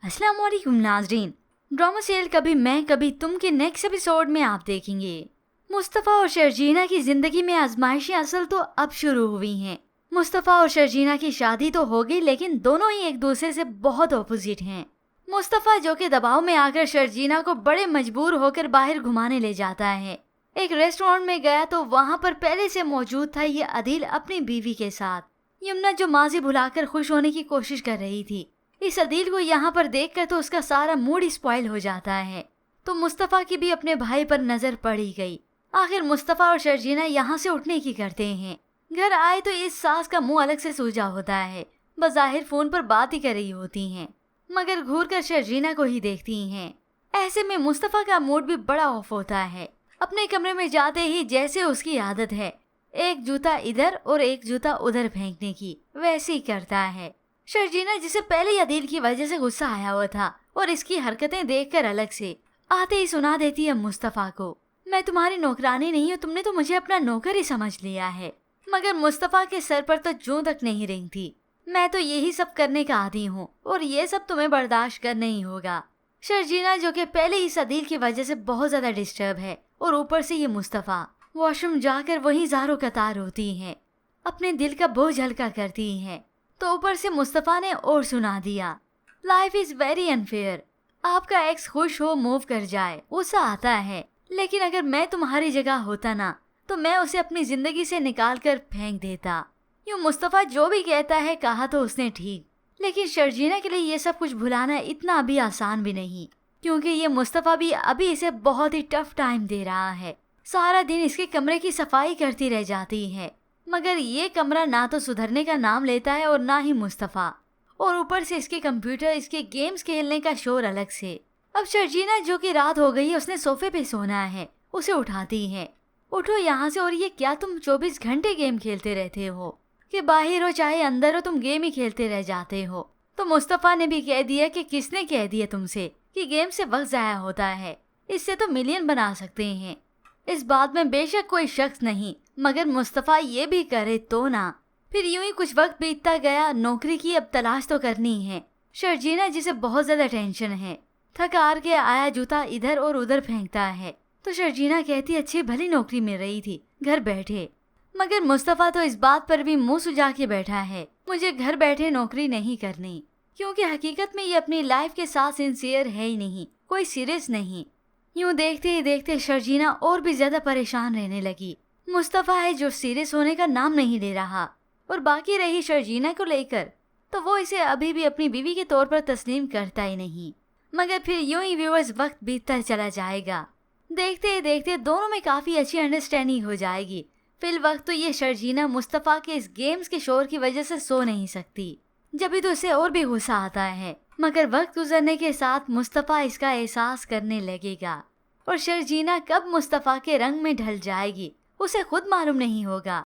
अस्सलाम वालेकुम नाजरीन। ड्रामा सीरियल कभी मैं कभी तुम के नेक्स्ट एपिसोड में आप देखेंगे मुस्तफ़ा और शर्जीना की जिंदगी में आजमाइशें असल तो अब शुरू हुई हैं। मुस्तफ़ा और शर्जीना की शादी तो हो गई, लेकिन दोनों ही एक दूसरे से बहुत अपोजिट हैं। मुस्तफ़ा जो कि दबाव में आकर शर्जीना को बड़े मजबूर होकर बाहर घुमाने ले जाता है। एक रेस्टोरेंट में गया तो वहाँ पर पहले से मौजूद था ये अदील अपनी बीवी के साथ। यमुना जो माजी भुलाकर खुश होने की कोशिश कर रही थी, इस अदील को यहाँ पर देखकर तो उसका सारा मूड स्पॉइल हो जाता है। तो मुस्तफ़ा की भी अपने भाई पर नजर पड़ी गई। आखिर मुस्तफ़ा और शर्जीना यहाँ से उठने की करते हैं। घर आए तो इस सास का मुंह अलग से सूजा होता है। बज़ाहिर फोन पर बात ही कर रही होती हैं, मगर घूर कर शर्जीना को ही देखती हैं। ऐसे में मुस्तफ़ा का मूड भी बड़ा ऑफ होता है। अपने कमरे में जाते ही जैसे उसकी आदत है, एक जूता इधर और एक जूता उधर फेंकने की, वैसे ही करता है। शर्जीना जिसे पहले ही अदील की वजह से गुस्सा आया हुआ था और इसकी हरकतें देखकर अलग से आते ही सुना देती है मुस्तफ़ा को, मैं तुम्हारी नौकरानी नहीं हूँ, तुमने तो मुझे अपना नौकर ही समझ लिया है। मगर मुस्तफ़ा के सर पर तो जूं तक नहीं रेंगती। मैं तो यही सब करने का आदी हूँ और ये सब तुम्हें बर्दाश्त करना ही होगा। शर्जीना जो कि पहले ही इस अदील की वजह से बहुत ज्यादा डिस्टर्ब है और ऊपर से ये मुस्तफ़ा, वॉशरूम जाकर वहीं ज़ारो कतार होती है, अपने दिल का बोझ हल्का करती है। तो ऊपर से मुस्तफ़ा ने और सुना दिया, लाइफ इज वेरी अनफेयर। आपका एक्स खुश हो मूव कर जाए गुस्सा आता है, लेकिन अगर मैं तुम्हारी जगह होता ना तो मैं उसे अपनी जिंदगी से निकाल कर फेंक देता। यूँ मुस्तफ़ा जो भी कहता है कहा तो उसने ठीक, लेकिन शर्जीना के लिए ये सब कुछ भुलाना इतना भी आसान भी नहीं, क्योंकि ये मुस्तफ़ा भी अभी इसे बहुत ही टफ टाइम दे रहा है। सारा दिन इसके कमरे की सफाई करती रह जाती है, मगर ये कमरा ना तो सुधरने का नाम लेता है और ना ही मुस्तफ़ा। और ऊपर से इसके कंप्यूटर, इसके गेम्स खेलने का शोर अलग से। अब शर्जीना जो कि रात हो गई है, उसने सोफे पे सोना है, उसे उठाती है, उठो यहाँ से। और ये क्या तुम 24 घंटे गेम खेलते रहते हो कि बाहर हो चाहे अंदर हो तुम गेम ही खेलते रह जाते हो। तो मुस्तफ़ा ने भी कह दिया कि किसने कह दिया तुमसे कि गेम से वक्त ज़ाया होता है, इससे तो मिलियन बना सकते हैं। इस बात में बेशक कोई शख्स नहीं, मगर मुस्तफ़ा ये भी करे तो ना। फिर यूं ही कुछ वक्त बीतता गया। नौकरी की अब तलाश तो करनी है। शर्जीना जिसे बहुत ज्यादा टेंशन है, थक हार के आया जूता इधर और उधर फेंकता है। तो शर्जीना कहती अच्छी भली नौकरी मिल रही थी घर बैठे, मगर मुस्तफ़ा तो इस बात पर भी मुंह सुझा के बैठा है, मुझे घर बैठे नौकरी नहीं करनी, क्योंकि हकीकत में ये अपनी लाइफ के साथ सिंसियर है ही नहीं, कोई सीरियस नहीं। यूं देखते ही देखते शर्जीना और भी ज्यादा परेशान रहने लगी। मुस्तफ़ा है जो सीरियस होने का नाम नहीं ले रहा, और बाकी रही शर्जीना को लेकर तो वो इसे अभी भी अपनी बीवी के तौर पर तस्लीम करता ही नहीं। मगर फिर यूं ही व्यूअर्स वक्त बीतता चला जाएगा। देखते ही देखते दोनों में काफ़ी अच्छी अंडरस्टैंडिंग हो जाएगी। फिल वक्त तो ये शर्जीना मुस्तफ़ा के इस गेम्स के शोर की वजह से सो नहीं सकती, जब भी तो उसे और भी गुस्सा आता है। मगर वक्त गुजरने के साथ मुस्तफ़ा इसका एहसास करने लगेगा, और शर्जीना कब मुस्तफ़ा के रंग में ढल जाएगी उसे खुद मालूम नहीं होगा।